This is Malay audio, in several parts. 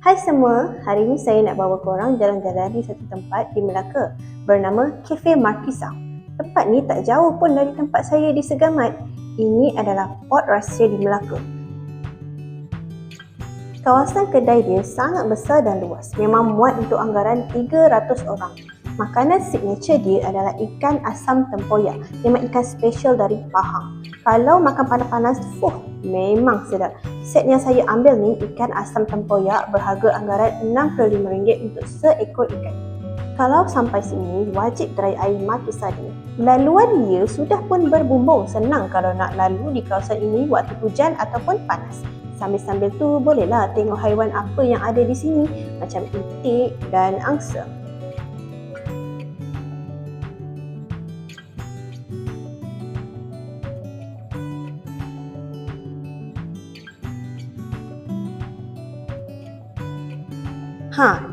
Hai semua, hari ini saya nak bawa korang jalan-jalan di satu tempat di Melaka bernama Cafe Markisa. Tempat ni tak jauh pun dari tempat saya di Segamat. Ini adalah Port Rahsia di Melaka. Kawasan kedai dia sangat besar dan luas, memang muat untuk anggaran 300 orang. Makanan signature dia adalah ikan asam tempoyak, memang ikan special dari Pahang. Kalau makan panas-panas, memang sedap. Set yang saya ambil ni, ikan asam tempoyak berharga anggaran RM65 untuk seekor ikan. Kalau sampai sini, wajib try air Markisa dia. Laluan dia sudah pun berbumbung, senang kalau nak lalu di kawasan ini waktu hujan ataupun panas. Sambil-sambil tu bolehlah tengok haiwan apa yang ada di sini, macam itik dan angsa.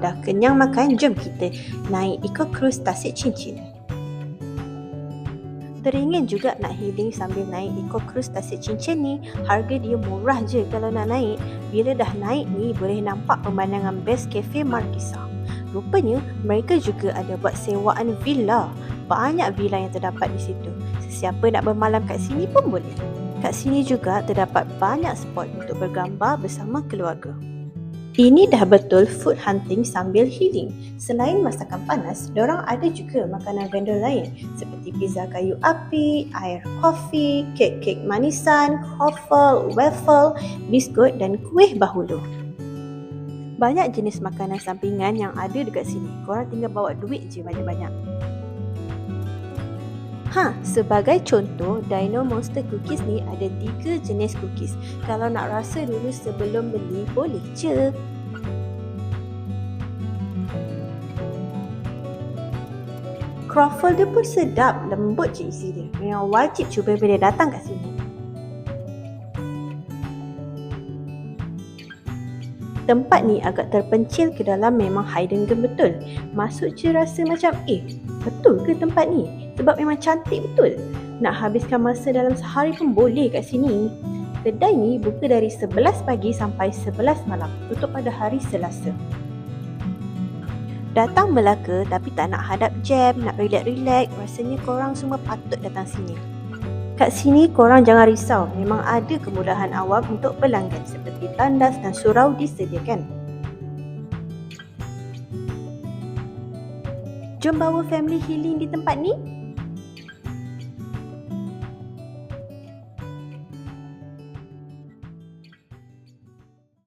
Dah kenyang makan, jom kita naik Eco Cruise Tasik Cincin. Teringin juga nak healing sambil naik Eco Cruise Tasik Cincin ni. Harga dia murah je kalau nak naik. Bila dah naik ni, boleh nampak pemandangan best Cafe Markisa. Rupanya mereka juga ada buat sewaan villa. Banyak villa yang terdapat di situ. Sesiapa nak bermalam kat sini pun boleh. Kat sini juga terdapat banyak spot untuk bergambar bersama keluarga. Ini dah betul food hunting sambil healing. Selain masakan panas, dorang ada juga makanan vendor lain seperti pizza kayu api, air kopi, kek-kek manisan, croffle, waffle, biskut dan kuih bahulu. Banyak jenis makanan sampingan yang ada dekat sini. Korang tinggal bawa duit je banyak-banyak. Sebagai contoh, Dino Monster Cookies ni ada 3 jenis cookies. Kalau nak rasa dulu sebelum beli, boleh je. Croffle dia pun sedap, lembut je isi dia. Memang wajib cuba bila datang kat sini. Tempat ni agak terpencil ke dalam, memang hidden gem betul. Masuk je rasa macam, betul ke tempat ni? Sebab memang cantik betul. Nak habiskan masa dalam sehari pun boleh kat sini. Kedai ni buka dari 11 pagi sampai 11 malam. Tutup pada hari Selasa. Datang Melaka tapi tak nak hadap jam, nak relax-relax, rasanya korang semua patut datang sini. Kat sini korang jangan risau, memang ada kemudahan awam untuk pelanggan seperti tandas dan surau disediakan. Jom bawa family healing di tempat ni.